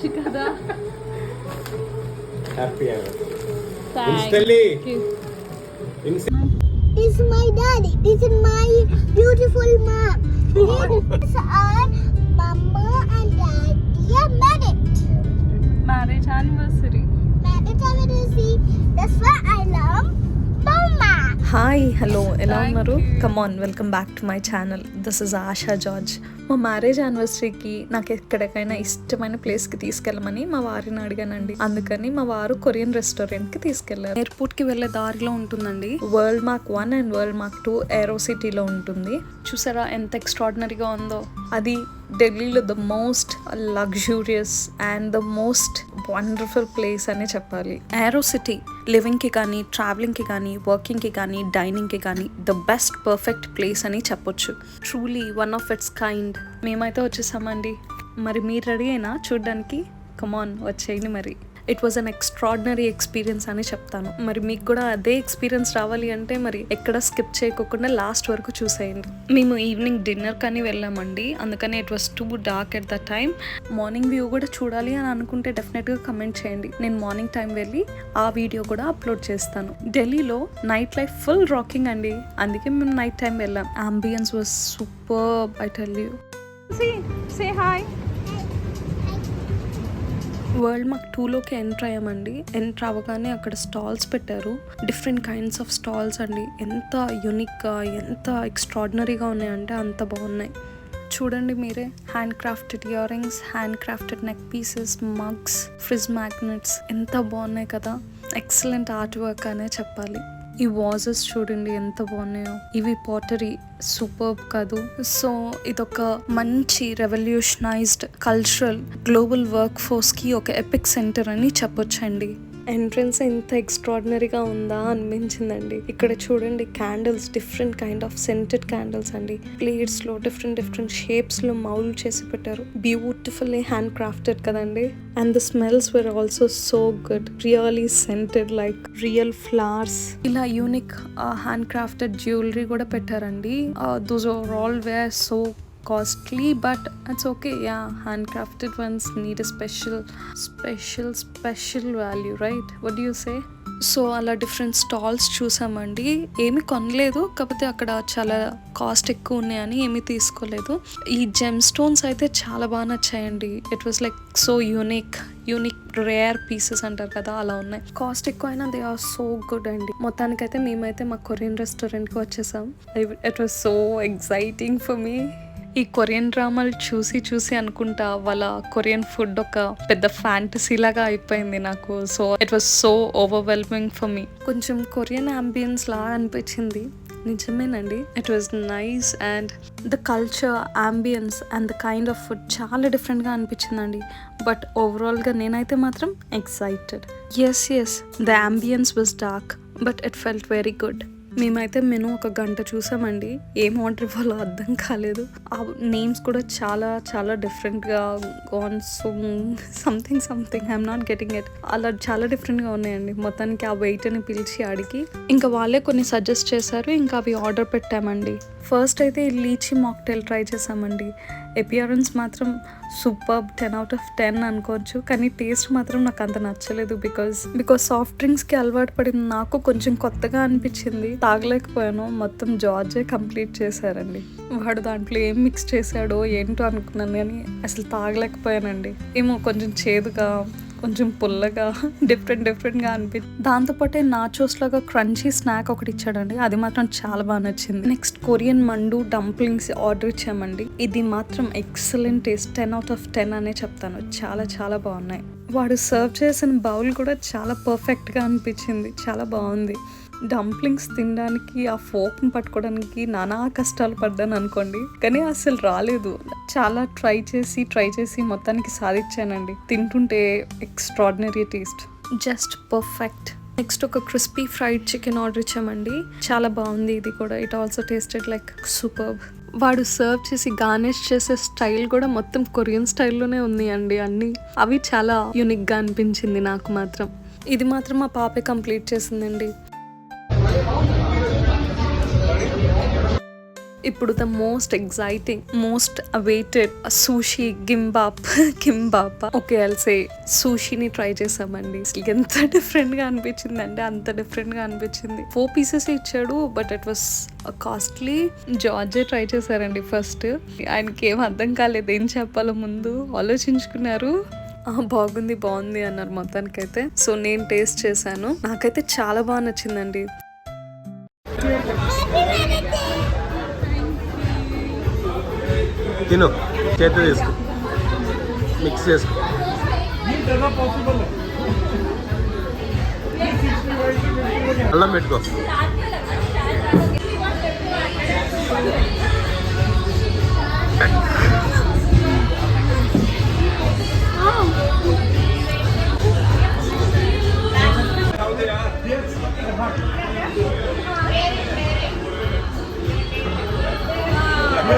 చేయొచ్చు కదా. Happy This is my daddy. This is my beautiful mom. These are mama and daddy are married. Marriage anniversary. Marriage anniversary. That's why I love mama. Hi hello ఎలా Thank ఉన్నారు? you. Come on, welcome back to my channel. This is ASHA George. మా marriage యానివర్సరీకి నాకు ఎక్కడికైనా ఇష్టమైన ప్లేస్కి తీసుకెళ్ళమని మా వారిని అడిగానండి. అందుకని మా వారు కొరియన్ రెస్టారెంట్కి తీసుకెళ్లారు. ఎయిర్పోర్ట్కి వెళ్ళే దారిలో ఉంటుందండి. World mark 1 and world mark 2 ఏరో సిటీలో ఉంటుంది. చూసారా ఎంత ఎక్స్ట్రాడినరీగా ఉందో. అది ఢిల్లీలో the most luxurious and the most wonderful place అనే చెప్పాలి. ఏరో సిటీ లివింగ్కి కానీ, ట్రావెలింగ్కి కానీ, వర్కింగ్కి కానీ, డైనింగ్కి కానీ ద బెస్ట్ పర్ఫెక్ట్ ప్లేస్ అని చెప్పొచ్చు. Truly one of it's kind. మేమైతే వచ్చేసామండి. మరి మీరు రెడీ అయినా చూడ్డానికి? కమాన్ వచ్చేయండి మరి. It was an extraordinary experience అని చెప్తాను. మరి మీకు కూడా అదే ఎక్స్పీరియన్స్ రావాలి అంటే మరి ఎక్కడ స్కిప్ చేయకోకుండా లాస్ట్ వరకు చూసేయండి. మేము ఈవినింగ్ డిన్నర్ కానీ వెళ్ళామండి. అందుకని it was two dark at the time. Morning view కూడా చూడాలి అని అనుకుంటే డెఫినెట్గా కమెంట్ చేయండి. నేను మార్నింగ్ టైం వెళ్ళి ఆ వీడియో కూడా అప్లోడ్ చేస్తాను. ఢిల్లీలో నైట్ లైఫ్ ఫుల్ రాకింగ్ అండి. అందుకే మేము నైట్ టైం వెళ్ళాం. Ambience was super, I tell you. Say hi. World mark 2లోకి ఎంటర్ అయ్యామండి. ఎంటర్ అవ్వగానే అక్కడ స్టాల్స్ పెట్టారు. డిఫరెంట్ కైండ్స్ ఆఫ్ స్టాల్స్ అండి. ఎంత యూనిక్గా, ఎంత ఎక్స్ట్రాడినరీగా ఉన్నాయంటే అంత బాగున్నాయి. చూడండి మీరే. Hand crafted ear rings, hand crafted neck pieces, mugs, fridge magnets ఎంత బాగున్నాయి కదా. ఎక్సలెంట్ ఆర్ట్ వర్క్ అనే చెప్పాలి. ఈ వాజెస్ చూడండి ఎంత బాగున్నాయో. ఇవి పాటరీ, సూపర్బ్ కాదు. సో ఇదొక మంచి రెవల్యూషనైజ్డ్ కల్చరల్ గ్లోబల్ వర్క్ ఫోర్స్కి ఒక ఎపిక్ సెంటర్ అని చెప్పొచ్చండి. ఎంట్రన్స్ ఎంత ఎక్స్ట్రాడినరీగా ఉందా అనిపించిందండి. ఇక్కడ చూడండి candles, different kind of scented candles అండి. ప్లేట్స్లో డిఫరెంట్ షేప్స్లో మౌల్ చేసి పెట్టారు. బ్యూటిఫుల్లీ హ్యాండ్ క్రాఫ్టెడ్ కదండి. And the smells were also so good, really scented like real flowers. ఇలా యూనిక్ హ్యాండ్ క్రాఫ్టెడ్ జ్యువెలరీ కూడా పెట్టారండి. Those are all were so costly, but it's okay. Yeah, handcrafted ones need a special value, right? What do you say? So అలా different stalls చూసామండి. ఏమి కొనలేదు, కాకపోతే అక్కడ చాలా కాస్ట్ ఎక్కువ ఉన్నాయని ఏమీ తీసుకోలేదు. ఈ జెమ్ స్టోన్స్ అయితే చాలా బాగా నచ్చాయండి. It was like so unique rare pieces అంటారు కదా, అలా ఉన్నాయి. కాస్ట్ ఎక్కువ అయినా దే ఆర్ సో గుడ్ అండి. మొత్తానికైతే మేమైతే మా కొరియన్ రెస్టారెంట్కి వచ్చేసాం. It was so exciting for me. ఈ కొరియన్ డ్రామాలు చూసి అనుకుంటా వాళ్ళ కొరియన్ ఫుడ్ ఒక పెద్ద ఫ్యాంటసీ లాగా అయిపోయింది నాకు. So it was so overwhelming for me. కొంచెం కొరియన్ అంబియన్స్ లాగా అనిపించింది. నిజమేనండి, it was nice. And the culture, ambience and the kind of food చాలా డిఫరెంట్గా అనిపించిందండి. బట్ ఓవరాల్గా నేనైతే మాత్రం excited. Yes the ambience was dark but it felt very good. మేమైతే మెనూ ఒక గంట చూసామండి. ఏం ఆర్డర్ ఇవ్వాలో అర్థం కాలేదు. ఆ నేమ్స్ కూడా చాలా డిఫరెంట్గా something I'm not getting it. అలా చాలా డిఫరెంట్గా ఉన్నాయండి. మొత్తానికి ఆ వెయిటర్ని పిలిచి అడిగి ఇంకా వాళ్ళే కొన్ని సజెస్ట్ చేశారు. ఇంకా అవి ఆర్డర్ పెట్టామండి. ఫస్ట్ అయితే లీచీ మాక్టైల్ ట్రై చేసామండి. అపియరెన్స్ మాత్రం సూపర్బ్, 10/10 అనుకోవచ్చు. కానీ టేస్ట్ మాత్రం నాకు అంత నచ్చలేదు. బికాజ్ సాఫ్ట్ డ్రింక్స్కి అలవాటు పడిన నాకు కొంచెం కొత్తగా అనిపించింది. తాగలేకపోయాను. మొత్తం జార్జే కంప్లీట్ చేశారండి. వాడు దాంట్లో ఏం మిక్స్ చేశాడో ఏంటో అనుకున్నాను, కానీ అసలు తాగలేకపోయానండి. ఏమో కొంచెం చేదుగా, కొంచెం పుల్లగా, డిఫరెంట్గా అనిపించింది. దాంతోపాటే నాచోస్ లాగా క్రంచీ స్నాక్ ఒకటి ఇచ్చాడండి. అది మాత్రం చాలా బాగా నచ్చింది. నెక్స్ట్ కొరియన్ మండు డంప్లింగ్స్ ఆర్డర్ ఇచ్చామండి. ఇది మాత్రం ఎక్సలెంట్ టేస్ట్, 10/10 అనే చెప్తాను. చాలా బాగున్నాయి. వాడు సర్వ్ చేసిన బౌల్ కూడా చాలా పర్ఫెక్ట్గా అనిపించింది. చాలా బాగుంది. డంప్లింగ్స్ తినడానికి ఆ ఫోక్ని పట్టుకోవడానికి నానా కష్టాలు పడ్డాను అనుకోండి, కానీ అసలు రాలేదు. చాలా ట్రై చేసి మొత్తానికి సాధించానండి. తింటుంటే extraordinary taste, just perfect. Next ఒక క్రిస్పీ ఫ్రైడ్ చికెన్ ఆర్డర్ ఇచ్చామండి. చాలా బాగుంది ఇది కూడా. It also tasted like superb. వాడు సర్వ్ చేసి గార్నిష్ చేసే స్టైల్ కూడా మొత్తం కొరియన్ స్టైల్లోనే ఉంది అండి. అవి చాలా యూనిక్గా అనిపించింది నాకు మాత్రం. ఇది మాత్రం మా పాపే కంప్లీట్ చేసిందండి. ఇప్పుడు the most exciting, most awaited sushi kimbap okay అల్సే సూషీని ట్రై చేసామండి. అసలు ఎంత డిఫరెంట్ గా అనిపించింది అంటే అంత డిఫరెంట్ గా అనిపించింది. 4 pieces ఇచ్చాడు, బట్ ఇట్ వాస్ కాస్ట్లీ. జార్జే ట్రై చేశారండి ఫస్ట్. ఆయనకి ఏం అర్థం కాలేదు, ఏం చెప్పాలో ముందు ఆలోచించుకున్నారు. బాగుంది అన్నారు మొత్తానికైతే. సో నేను టేస్ట్ చేశాను, నాకైతే చాలా బాగా నచ్చిందండి. తిను, చేతి తీసుకో, మిక్స్ చేసుకో. అల్లం పెట్టుకో.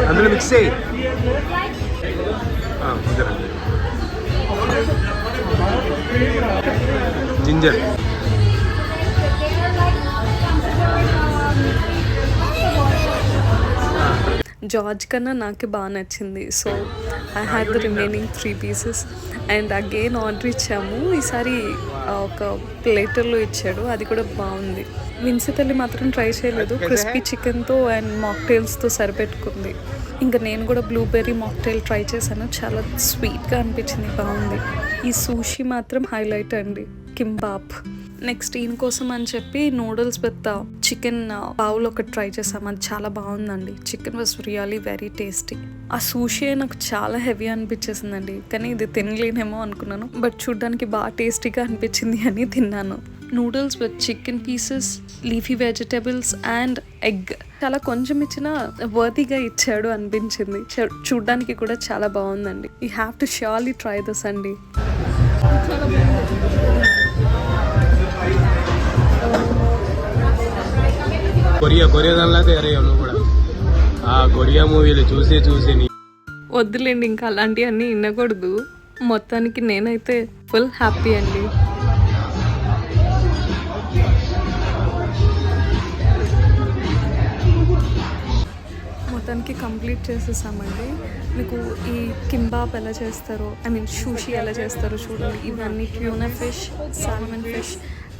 అందులో మిక్స్ చేయి. జింజర్. జార్జ్ కన్నా నాకు బాగా నచ్చింది. So I had the remaining 3 pieces and again order ఇచ్చాము. ఈసారి ఒక ప్లేటర్లో ఇచ్చాడు, అది కూడా బాగుంది. విన్సీ తల్లి మాత్రం ట్రై చేయలేదు, క్రిస్పీ చికెన్తో అండ్ మాక్టైల్స్తో సరిపెట్టుకుంది. ఇంకా నేను కూడా బ్లూబెర్రీ మాక్టైల్ ట్రై చేశాను, చాలా స్వీట్గా అనిపించింది, బాగుంది. ఈ సూషీ మాత్రం హైలైట్ అండి, కింబాప్. నెక్స్ట్ ఈయన కోసం అని చెప్పి నూడిల్స్ విత్ చికెన్ బౌల్ ఒకటి ట్రై చేసాం, అది చాలా బాగుందండి. Chicken was really very tasty. ఆ సూషీ నాకు చాలా హెవీ అనిపించేసిందండి, కానీ ఇది తినలేనేమో అనుకున్నాను, బట్ చూడ్డానికి బాగా టేస్టీగా అనిపించింది అని తిన్నాను. Noodles with chicken pieces, leafy vegetables and egg, చాలా కొంచెం ఇచ్చినా వర్తీగా ఇచ్చాడు అనిపించింది. చూడ్డానికి కూడా చాలా బాగుందండి. You have to surely try this అండి. కొరియా దానిలా తయారయ్యావు నువ్వు కూడా. ఆ కొరియా మూవీలు చూసి వద్దులేండి, ఇంకా అలాంటివన్నీ వినకూడదు. మొత్తానికి నేనైతే ఫుల్ హ్యాపీ అండి. మొత్తానికి కంప్లీట్ చేసేసామండి. మీకు ఈ కింబాప్ ఎలా చేస్తారో, ఐ మీన్ సూషీ ఎలా చేస్తారో చూడండి. ఇవన్నీ ట్యూనా ఫిష్, సాల్మన్ ఫిష్,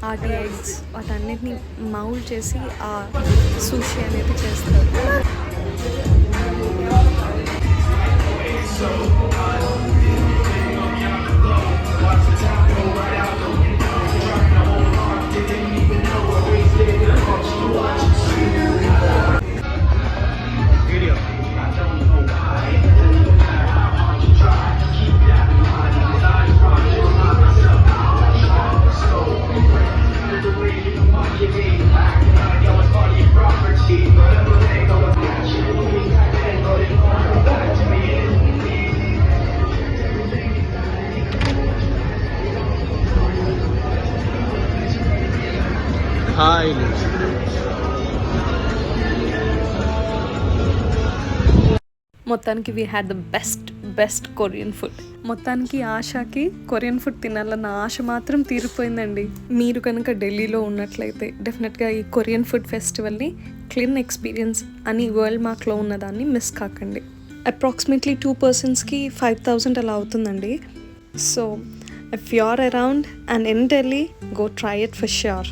ఆటి ఎగ్స్, వాటన్నిటిని మౌల్డ్ చేసి ఆ సూషీ అనేది చేస్తారు. హాయ్. మొత్తానికి we had the best Korean food. మొత్తానికి ఆశకి కొరియన్ ఫుడ్ తినాలన్న ఆశ మాత్రం తీరిపోయిందండి. మీరు కనుక ఢిల్లీలో ఉన్నట్లయితే డెఫినెట్గా ఈ కొరియన్ ఫుడ్ ఫెస్టివల్ని క్లీన్ ఎక్స్పీరియన్స్ అని వరల్డ్ మార్క్లో ఉన్నదాన్ని మిస్ కాకండి. అప్రాక్సిమేట్లీ 2 personsకి 5,000 అలా అవుతుందండి. So if you are around and in Delhi, go try it for sure.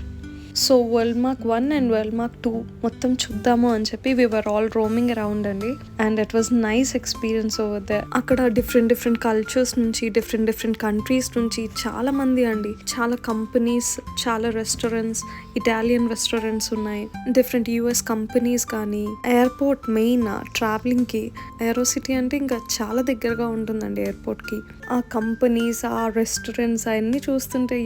So world mark 1 and world mark 2 మొత్తం చూద్దాము అని చెప్పి we were all roaming around అండి. And it was nice experience over there. అక్కడ different cultures నుంచి, different countries నుంచి చాలా మంది అండి, చాలా కంపెనీస్, చాలా రెస్టారెంట్స్, ఇటాలియన్ రెస్టారెంట్స్ ఉన్నాయి, డిఫరెంట్ US కంపెనీస్. కానీ ఎయిర్పోర్ట్ మెయిన్ ట్రావెలింగ్కి, ఏరో సిటీ అంటే ఇంకా చాలా దగ్గరగా ఉంటుందండి ఎయిర్పోర్ట్కి. ఆ కంపెనీస్, ఆ రెస్టారెంట్స్ అవన్నీ చూస్తుంటే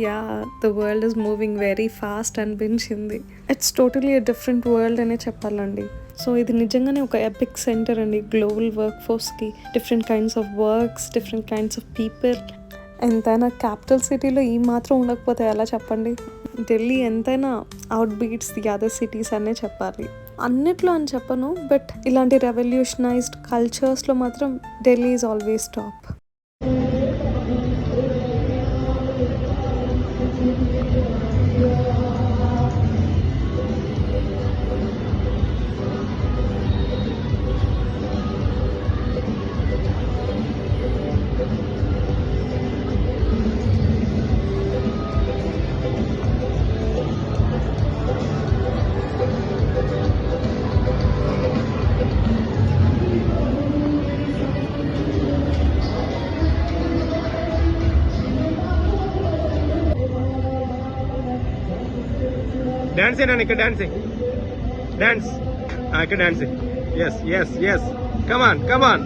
the world is moving very fast అనిపించింది. It's totally a different world అనే చెప్పాలండి. సో ఇది నిజంగానే ఒక ఎపిక్ సెంటర్ అండి గ్లోబల్ వర్క్ ఫోర్స్కి. Different kinds of works, different kinds of people. ఎంతైనా క్యాపిటల్ సిటీలో ఈ మాత్రం ఉండకపోతే ఎలా చెప్పండి. ఢిల్లీ ఎంతైనా out beats the other cities అనే చెప్పాలి. అన్నిట్లో అని చెప్పను, బట్ ఇలాంటి రెవల్యూషనైజ్డ్ కల్చర్స్లో మాత్రం Delhi is always top. Dance అయినా ఇక్కడ డాన్స్ డాన్స్ ఇక్కడ డాన్స్ ఎస్ కమాన్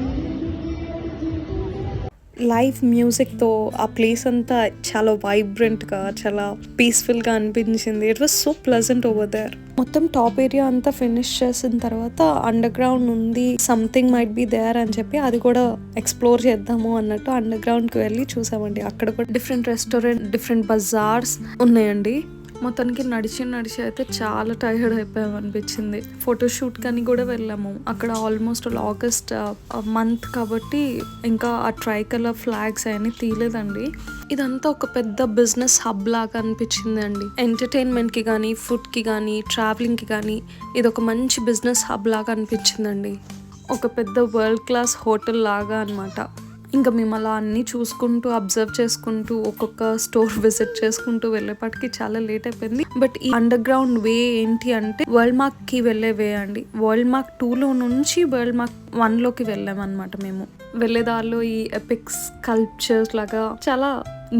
లైవ్ మ్యూజిక్తో ఆ ప్లేస్ అంతా చాలా వైబ్రెంట్గా చాలా పీస్ఫుల్గా అనిపించింది. It was so pleasant over there. మొత్తం టాప్ ఏరియా అంతా ఫినిష్ చేసిన తర్వాత అండర్ గ్రౌండ్ ఉంది, సంథింగ్ మైట్ బి దేర్ అని చెప్పి అది కూడా ఎక్స్ప్లోర్ చేద్దాము అన్నట్టు అండర్ గ్రౌండ్కి వెళ్ళి చూసామండి. అక్కడ కూడా డిఫరెంట్ రెస్టారెంట్, డిఫరెంట్ బజార్స్ ఉన్నాయండి. మొత్తానికి నడిచి అయితే చాలా టైర్డ్ అయిపోయాం అనిపించింది. ఫోటోషూట్ కానీ కూడా వెళ్ళాము. అక్కడ ఆల్మోస్ట్ ఆగస్ట్ మంత్ కాబట్టి ఇంకా ఆ ట్రై కలర్ ఫ్లాగ్స్ అవన్నీ తీయలేదండి. ఇదంతా ఒక పెద్ద బిజినెస్ హబ్ లాగా అనిపించింది అండి. ఎంటర్టైన్మెంట్కి కానీ, ఫుడ్కి కానీ, ట్రావెలింగ్కి కానీ ఇది ఒక మంచి బిజినెస్ హబ్ లాగా అనిపించిందండి. ఒక పెద్ద వరల్డ్ క్లాస్ హోటల్ లాగా అనమాట. ఇంకా మేము అలా అన్నీ చూసుకుంటూ అబ్జర్వ్ చేసుకుంటూ ఒక్కొక్క స్టోర్ విజిట్ చేసుకుంటూ వెళ్ళేపాటికి చాలా లేట్ అయిపోయింది. బట్ ఈ అండర్ గ్రౌండ్ వే ఏంటి అంటే వరల్డ్ మార్క్కి వెళ్ళే వే అండి. వరల్డ్ మార్క్ 2లో నుంచి వరల్డ్ మార్క్ 1లోకి వెళ్ళామన్నమాట. మేము వెళ్ళేదారిలో ఈ ఎపిక్ స్కల్ప్చర్స్ లాగా చాలా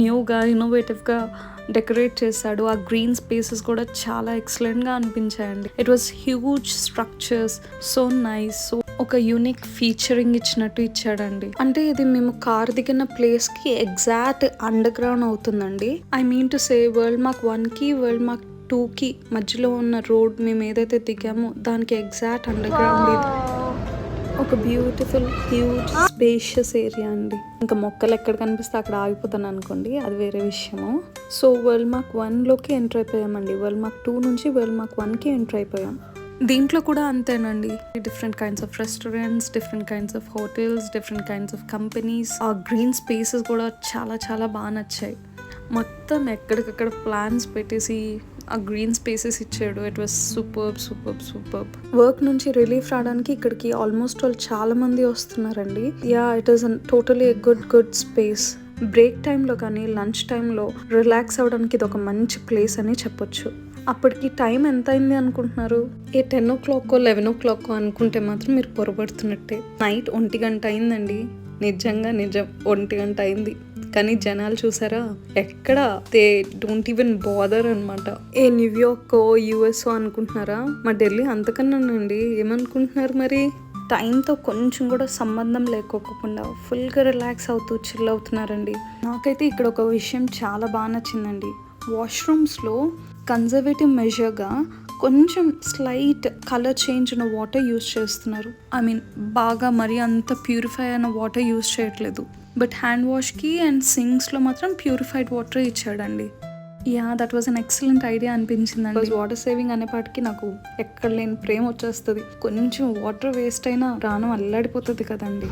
న్యూగా, ఇన్నోవేటివ్గా డెకరేట్ చేశాడు. ఆ గ్రీన్ స్పేసెస్ కూడా చాలా ఎక్సలెంట్గా అనిపించాయండి. It was huge structures, so nice. So ఒక యూనిక్ ఫీచరింగ్ ఇచ్చినట్టు ఇచ్చాడండి. అంటే ఇది మేము కార్ దిగిన ప్లేస్ కి ఎగ్జాక్ట్ అండర్ గ్రౌండ్ అవుతుందండి. I mean to say world mark 1కి వరల్డ్ మార్క్ 2కి మధ్యలో ఉన్న రోడ్ మేము ఏదైతే దిగామో దానికి ఎగ్జాక్ట్ అండర్ గ్రౌండ్ ఇది. ఒక బ్యూటిఫుల్ హ్యూజ్ స్పేషియస్ ఏరియా అండి. ఇంకా మొక్కలు ఎక్కడ కనిపిస్తే అక్కడ ఆగిపోతాను అనుకోండి, అది వేరే విషయము. సో వరల్డ్ మార్క్ 1లోకి ఎంటర్ అయిపోయామండి. వరల్డ్ మార్క్ 2 నుంచి వరల్డ్ మార్క్ 1కి ఎంటర్ అయిపోయాం. దీంట్లో కూడా అంతేనండి. Different kinds of restaurants, different kinds of hotels, different kinds of companies. ఆ గ్రీన్ స్పేసెస్ కూడా చాలా చాలా బాగా నచ్చాయి. మొత్తం ఎక్కడికక్కడ ప్లాన్స్ పెట్టేసి ఆ గ్రీన్ స్పేసెస్ ఇచ్చాడు. It was super. వర్క్ నుంచి రిలీఫ్ రావడానికి ఇక్కడికి ఆల్మోస్ట్ వాళ్ళు చాలా మంది వస్తున్నారండి. It is totally good space. Break టైంలో కానీ లంచ్ టైంలో రిలాక్స్ అవ్వడానికి ఇది ఒక మంచి ప్లేస్ అని చెప్పొచ్చు. అప్పటికి టైం ఎంత అయింది అనుకుంటున్నారు? 10 o'clock 11 o'clock అనుకుంటే మాత్రం మీరు పొరపడుతున్నట్టే. నైట్ 1 గంట అయిందండి. నిజం 1 గంట అయింది. కానీ జనాలు చూసారా, ఎక్కడ దే డోంట్ ఈవెన్ బాదర్ అనమాట. న్యూయార్క్ యుఎస్ అనుకుంటున్నారా? మా ఢిల్లీ అంతకన్నానండి. ఏమనుకుంటున్నారు మరి? టైంతో కొంచెం కూడా సంబంధం లేకోకుండా ఫుల్గా రిలాక్స్ అవుతూ చిల్ అవుతున్నారండి. నాకైతే ఇక్కడ ఒక విషయం చాలా బాగా నచ్చిందండి. వాష్రూమ్స్లో కన్జర్వేటివ్ మెజర్గా కొంచెం స్లైట్ కలర్ చేంజ్ ఉన్న వాటర్ యూస్ చేస్తున్నారు. ఐ మీన్ బాగా మరీ అంత ప్యూరిఫై అయిన వాటర్ యూస్ చేయట్లేదు. బట్ హ్యాండ్ వాష్కి అండ్ సింక్స్లో మాత్రం ప్యూరిఫైడ్ వాటర్ ఇచ్చాడండి. That was an excellent idea అనిపించిందండి. వాటర్ సేవింగ్ అనేపాటికి నాకు ఎక్కడ లేని ప్రేమ వచ్చేస్తుంది. కొంచెం వాటర్ వేస్ట్ అయినా ప్రాణం అల్లాడిపోతుంది కదండి.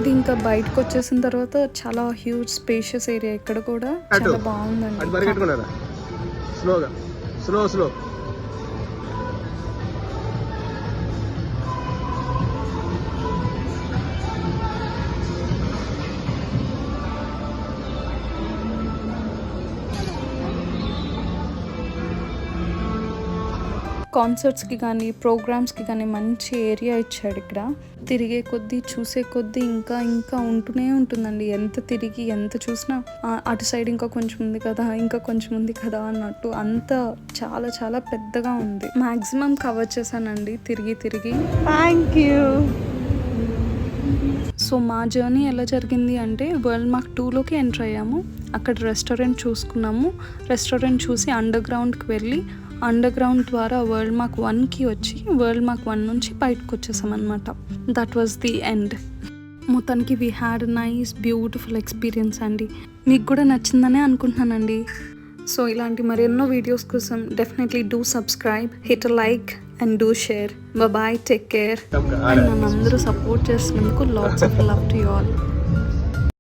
ఇది ఇంకా బయటకు వచ్చేసిన తర్వాత చాలా హ్యూజ్ స్పేషియస్ ఏరియా. ఇక్కడ కూడా చాలా బాగుందండి. స్లో కాన్సర్ట్స్కి కానీ ప్రోగ్రామ్స్కి కానీ మంచి ఏరియా ఇచ్చాడు. ఇక్కడ తిరిగే కొద్దీ చూసే కొద్దీ ఇంకా ఉంటూనే ఉంటుందండి. ఎంత తిరిగి ఎంత చూసినా అటు సైడ్ ఇంకా కొంచెం ఉంది కదా అన్నట్టు అంత చాలా చాలా పెద్దగా ఉంది. మ్యాక్సిమం కవర్ చేశానండి తిరిగి. Thank you. సో మా జర్నీ ఎలా జరిగింది అంటే వరల్డ్ మార్క్ 2లోకి ఎంటర్ అయ్యాము. అక్కడ రెస్టారెంట్ చూసుకున్నాము. రెస్టారెంట్ చూసి అండర్ గ్రౌండ్కి వెళ్ళి అండర్ గ్రౌండ్ ద్వారా వరల్డ్ మార్క్ 1కి వచ్చి వరల్డ్ మార్క్ 1 నుంచి బయటకు వచ్చేసాం అనమాట. That was the end. మొత్తానికి we had nice beautiful experience అండి. మీకు కూడా నచ్చిందనే అనుకుంటున్నానండి. సో ఇలాంటి మరెన్నో వీడియోస్ కోసం definitely do subscribe, hit a like and do share. Bye, take care. And నన్ను అందరూ సపోర్ట్ చేసినందుకు lots of love to you all.